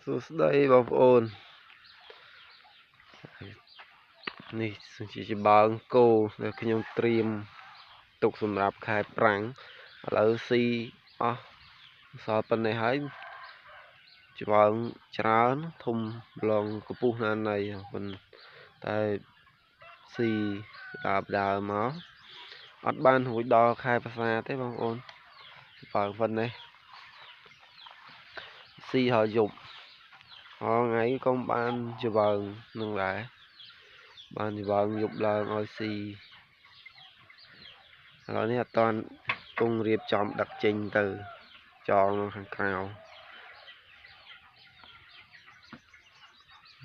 សួស្តីបងប្អូននេះជាច្បាងគោដែលខ្ញុំត្រៀមទុកសម្រាប់ខែប្រាំងឥឡូវស៊ីអស់សល់ប៉ុណ្ណេះហើយច្បាងច្រើនធំឡងកពុះណាស់ណៃប៉ុន្តែស៊ីដើមមកអត់បានរួចដល់ខែភាសាទេបងប្អូនច្បាងប៉ុណ្ណេះស៊ីហើយយប់ថ្ងៃក៏បានច្បាងនឹងដែរបានច្បាងយប់ឡើងឲ្យស៊ីឥឡូវនេះអត់តាន់គង់រៀបចំដឹកចេញទៅចងនៅខាងក្រៅ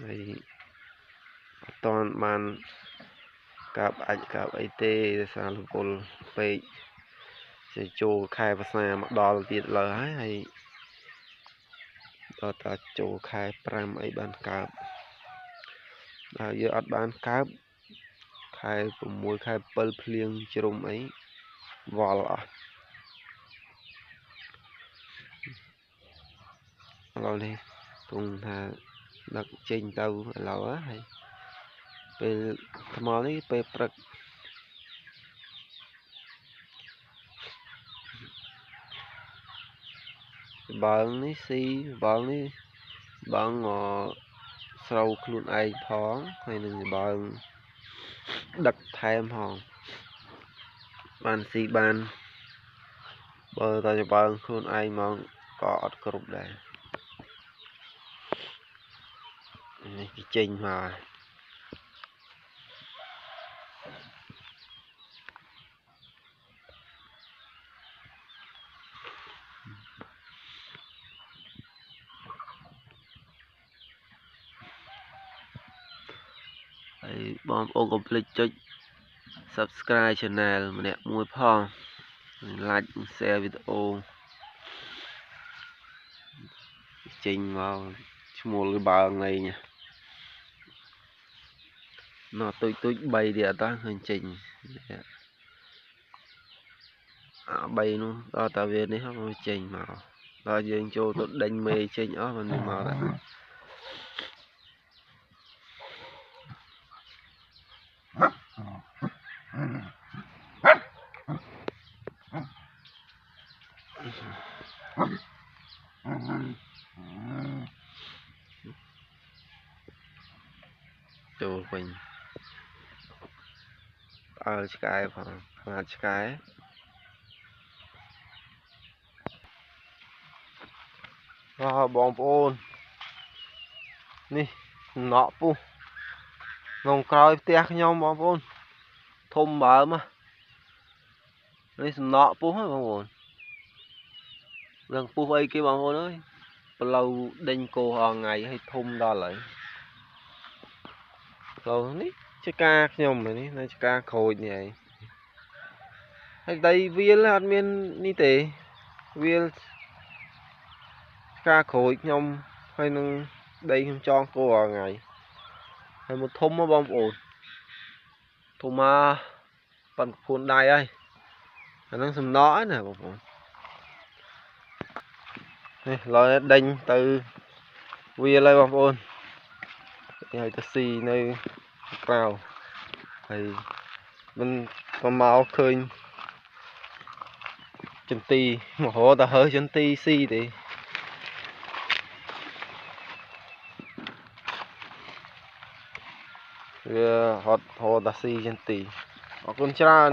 ហើយអត់តាន់បានកាប់អាចកាប់អីទេដោយសាររវល់ពេកជាចូលខែភាសាមកដល់ទៀតលើហើយដល់តាចូលខែ5អីបានកើបហើយយើងអត់បានកើបខែ6ខែ7ភ្លៀងជ្រុំអីវល់អស់ឥឡូវនេះគង់ថាដឹកចេញទៅឥឡូវហើយពេលថ្មនេះពេលព្រឹកបើងនេះស៊ីបើងនេះបើងស្រូវខ្លួនឯងផងហើយនឹងបើងដឹកថែមផងបានស៊ីបានបើតែបើងខ្លួនឯងមកក៏អត់គ្រប់ដែរនេះគេចេញមកហើយបងប្អូនកុំភ្លេចចុច Subscribe Channel ម្នាក់មួយផង Like Share វីដេអូចេញមកឈ្មោះលឺបើងឯងណោះទុយ3ទៀតអត់ឃើញចេញ3នោះដល់តាវានេះមកចេញមកដល់យើងចូលទៅដេញមេចេញអស់មិនមកដែរចូលវិញអើឆ្កែផងខ្លាចឆ្កែបងប្អូននេះសំណក់ពុះក្នុងក្រោយផ្ទះខ្ញុំបងប្អូនធំបើមនេះសំណក់ពុះហ៎បងប្អូននឹងពុះអីគេបងប្អូនអើយផ្លូវដេញគោហងៃឲ្យធំដល់ហើយផ្លូវនេះជាការខ្ញុំនេះនៅជាការក្រូចនេះឯងហើយដីវាលអត់មាននេះទេវាលការក្រូចខ្ញុំហើយនឹងដីខ្ញុំចងគោហងៃហើយមកធំមកបងប្អូនធំមកប៉ុនខ្លួនដៃហើយអានឹងសំណក់ហ្នឹងណាបងប្អូននេះឡើយដេញទៅវាលហើយបងប្អូនហើយទៅស៊ីនៅក្រៅហើយមិនមកឃើញចន្ទីមករកទៅហើចន្ទីស៊ីទេវាហត់ហោតាស៊ីចន្ទីអរគុណច្រើន